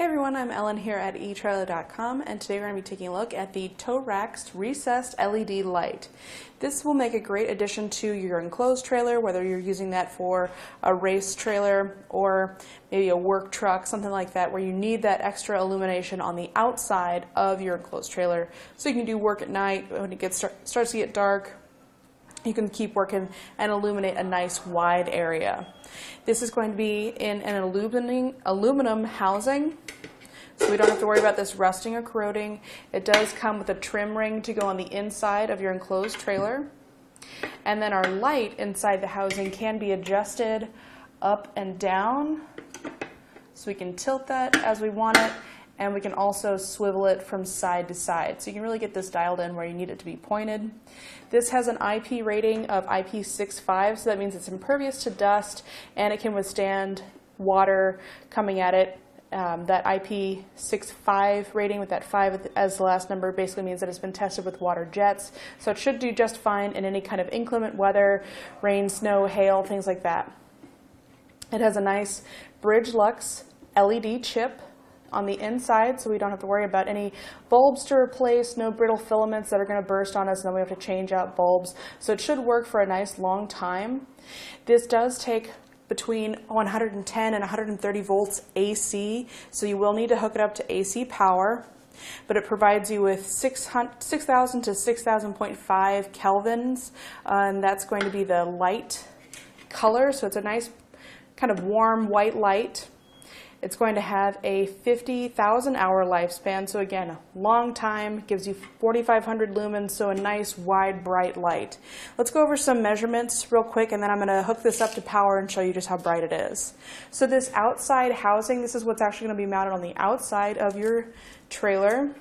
Hey everyone, I'm Ellen here at etrailer.com, and today we're going to be taking a look at the Tow-Rax recessed LED light. This will make a great addition to your enclosed trailer, whether you're using that for a race trailer or maybe a work truck, something like that, where you need that extra illumination on the outside of your enclosed trailer. So you can do work at night when it starts to get dark. You can keep working and illuminate a nice wide area. This is going to be in an aluminum housing, so we don't have to worry about this rusting or corroding. It does come with a trim ring to go on the inside of your enclosed trailer. And then our light inside the housing can be adjusted up and down, so we can tilt that as we want it. And we can also swivel it from side to side. So you can really get this dialed in where you need it to be pointed. This has an IP rating of IP65, so that means it's impervious to dust and it can withstand water coming at it. That IP65 rating with that 5 as the last number basically means that it's been tested with water jets. So it should do just fine in any kind of inclement weather, rain, snow, hail, things like that. It has a nice Bridge Lux LED chip on the inside, so we don't have to worry about any bulbs to replace, no brittle filaments that are going to burst on us, and then we have to change out bulbs. So it should work for a nice long time. This does take between 110 and 130 volts AC, so you will need to hook it up to AC power, but it provides you with 6,000 to 6,000.5 kelvins, and that's going to be the light color, so it's a nice kind of warm white light. It's going to have a 50,000 hour lifespan, so again, a long time, gives you 4,500 lumens, so a nice wide bright light. Let's go over some measurements real quick, and then I'm going to hook this up to power and show you just how bright it is. So this outside housing, this is what's actually going to be mounted on the outside of your trailer.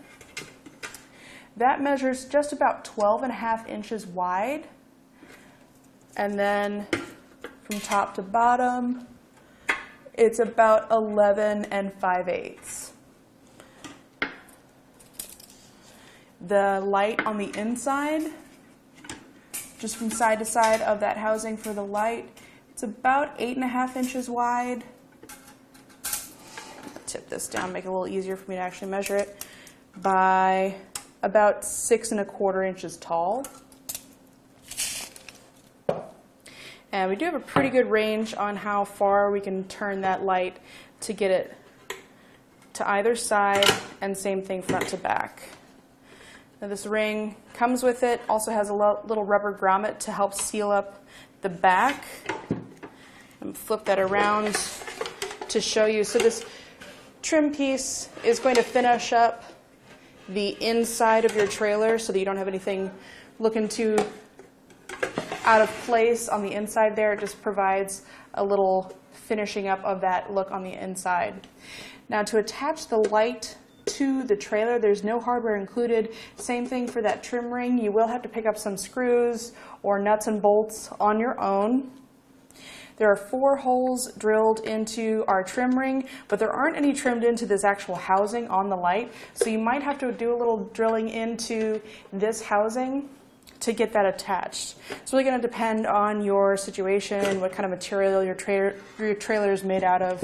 That measures just about 12.5 inches wide, and then from top to bottom, it's about 11 5/8. The light on the inside, just from side to side of that housing for the light, it's about 8.5 inches wide. Tip this down, make it a little easier for me to actually measure it, by about 6.25 inches tall. And we do have a pretty good range on how far we can turn that light to get it to either side, and same thing front to back. Now this ring comes with it, also has a little rubber grommet to help seal up the back. And flip that around to show you. So this trim piece is going to finish up the inside of your trailer so that you don't have anything looking too out of place on the inside there. It just provides a little finishing up of that look on the inside. Now to attach the light to the trailer, there's no hardware included. Same thing for that trim ring. You will have to pick up some screws or nuts and bolts on your own. There are 4 holes drilled into our trim ring, but there aren't any trimmed into this actual housing on the light. So you might have to do a little drilling into this housing to get that attached. It's really going to depend on your situation, what kind of material your trailer is made out of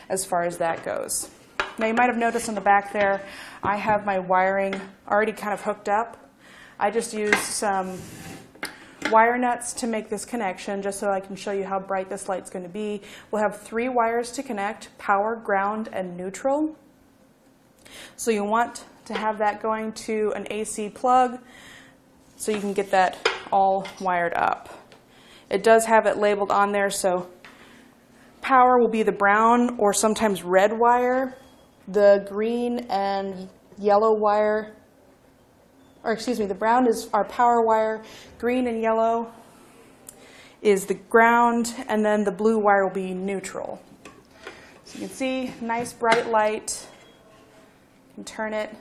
as far as that goes. Now you might have noticed on the back there, I have my wiring already kind of hooked up. I just used some wire nuts to make this connection, just so I can show you how bright this light's going to be. We'll have 3 wires to connect: power, ground, and neutral. So you want to have that going to an AC plug, so you can get that all wired up. It does have it labeled on there, so power will be the brown or sometimes red wire. The green and yellow wire, or excuse me, the brown is our power wire, green and yellow is the ground, and then the blue wire will be neutral. So you can see, nice bright light. You can turn it,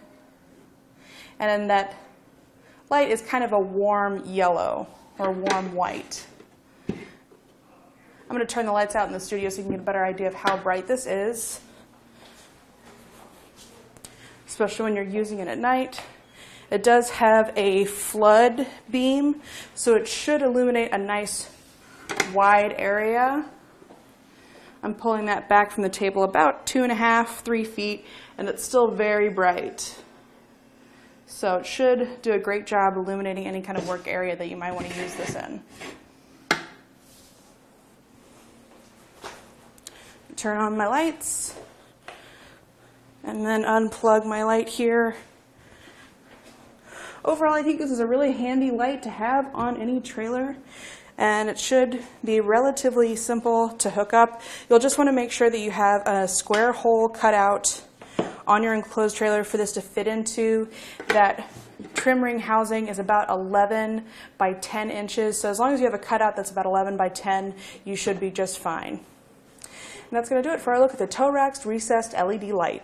and then that light is kind of a warm yellow or warm white. I'm going to turn the lights out in the studio so you can get a better idea of how bright this is, especially when you're using it at night. It does have a flood beam, so it should illuminate a nice wide area. I'm pulling that back from the table about 2.5, 3 feet, and it's still very bright. So it should do a great job illuminating any kind of work area that you might want to use this in. Turn on my lights, and then unplug my light here. Overall, I think this is a really handy light to have on any trailer, and it should be relatively simple to hook up. You'll just want to make sure that you have a square hole cut out on your enclosed trailer for this to fit into. That trim ring housing is about 11 by 10 inches, so as long as you have a cutout that's about 11 by 10, you should be just fine. And that's going to do it for our look at the Tow-Rax recessed LED light.